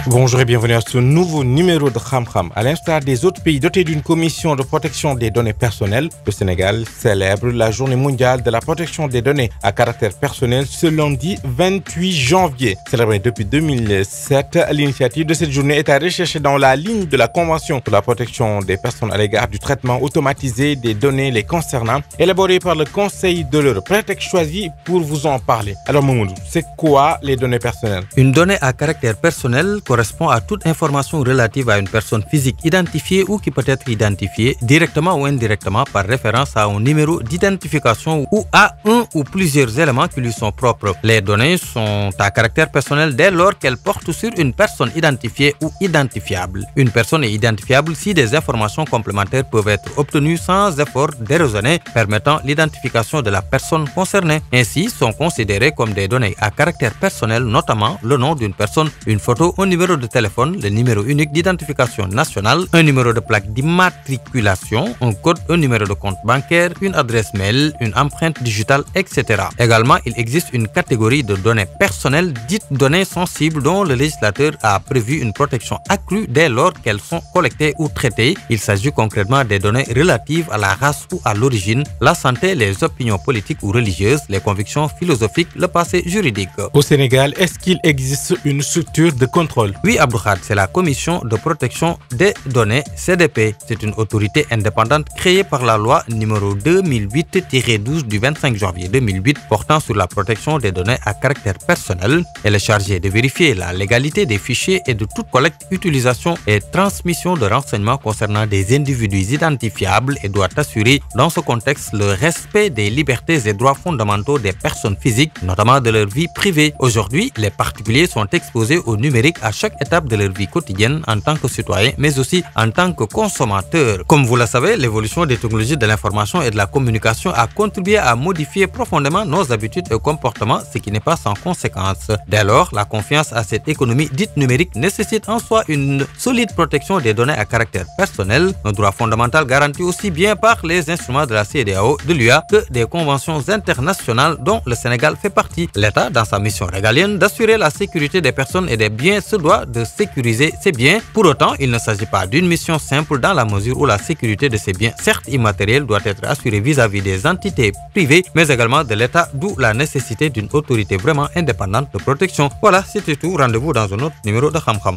Bonjour et bienvenue à ce nouveau numéro de Kham Kham. À l'instar des autres pays dotés d'une commission de protection des données personnelles, le Sénégal célèbre la journée mondiale de la protection des données à caractère personnel ce lundi 28 janvier. Célébrée depuis 2007, l'initiative de cette journée est à rechercher dans la ligne de la Convention pour la protection des personnes à l'égard du traitement automatisé des données les concernant, élaborée par le Conseil de l'Europe. Prétexte choisi pour vous en parler. Alors Mamoudou, c'est quoi les données personnelles? Une donnée à caractère personnel correspond à toute information relative à une personne physique identifiée ou qui peut être identifiée directement ou indirectement par référence à un numéro d'identification ou à un ou plusieurs éléments qui lui sont propres. Les données sont à caractère personnel dès lors qu'elles portent sur une personne identifiée ou identifiable. Une personne est identifiable si des informations complémentaires peuvent être obtenues sans effort déraisonné permettant l'identification de la personne concernée. Ainsi sont considérées comme des données à caractère personnel, notamment le nom d'une personne, une photo, un numéro de téléphone, le numéro unique d'identification nationale, un numéro de plaque d'immatriculation, un code, un numéro de compte bancaire, une adresse mail, une empreinte digitale, etc. Également, il existe une catégorie de données personnelles dites données sensibles dont le législateur a prévu une protection accrue dès lors qu'elles sont collectées ou traitées. Il s'agit concrètement des données relatives à la race ou à l'origine, la santé, les opinions politiques ou religieuses, les convictions philosophiques, le passé juridique. Au Sénégal, est-ce qu'il existe une structure de contrôle? Oui, Abdoukhad, c'est la Commission de protection des données CDP. C'est une autorité indépendante créée par la loi numéro 2008-12 du 25 janvier 2008 portant sur la protection des données à caractère personnel. Elle est chargée de vérifier la légalité des fichiers et de toute collecte, utilisation et transmission de renseignements concernant des individus identifiables et doit assurer dans ce contexte le respect des libertés et droits fondamentaux des personnes physiques, notamment de leur vie privée. Aujourd'hui, les particuliers sont exposés au numérique à chaque étape de leur vie quotidienne en tant que citoyens, mais aussi en tant que consommateurs. Comme vous le savez, l'évolution des technologies de l'information et de la communication a contribué à modifier profondément nos habitudes et comportements, ce qui n'est pas sans conséquence. Dès lors, la confiance à cette économie dite numérique nécessite en soi une solide protection des données à caractère personnel, un droit fondamental garanti aussi bien par les instruments de la CEDEAO, de l'UA, que des conventions internationales dont le Sénégal fait partie. L'État, dans sa mission régalienne d'assurer la sécurité des personnes et des biens, se doit de sécuriser ces biens. Pour autant, il ne s'agit pas d'une mission simple dans la mesure où la sécurité de ces biens, certes immatériels, doit être assurée vis-à-vis des entités privées, mais également de l'État, d'où la nécessité d'une autorité vraiment indépendante de protection. Voilà, c'était tout. Rendez-vous dans un autre numéro de Kham Kham.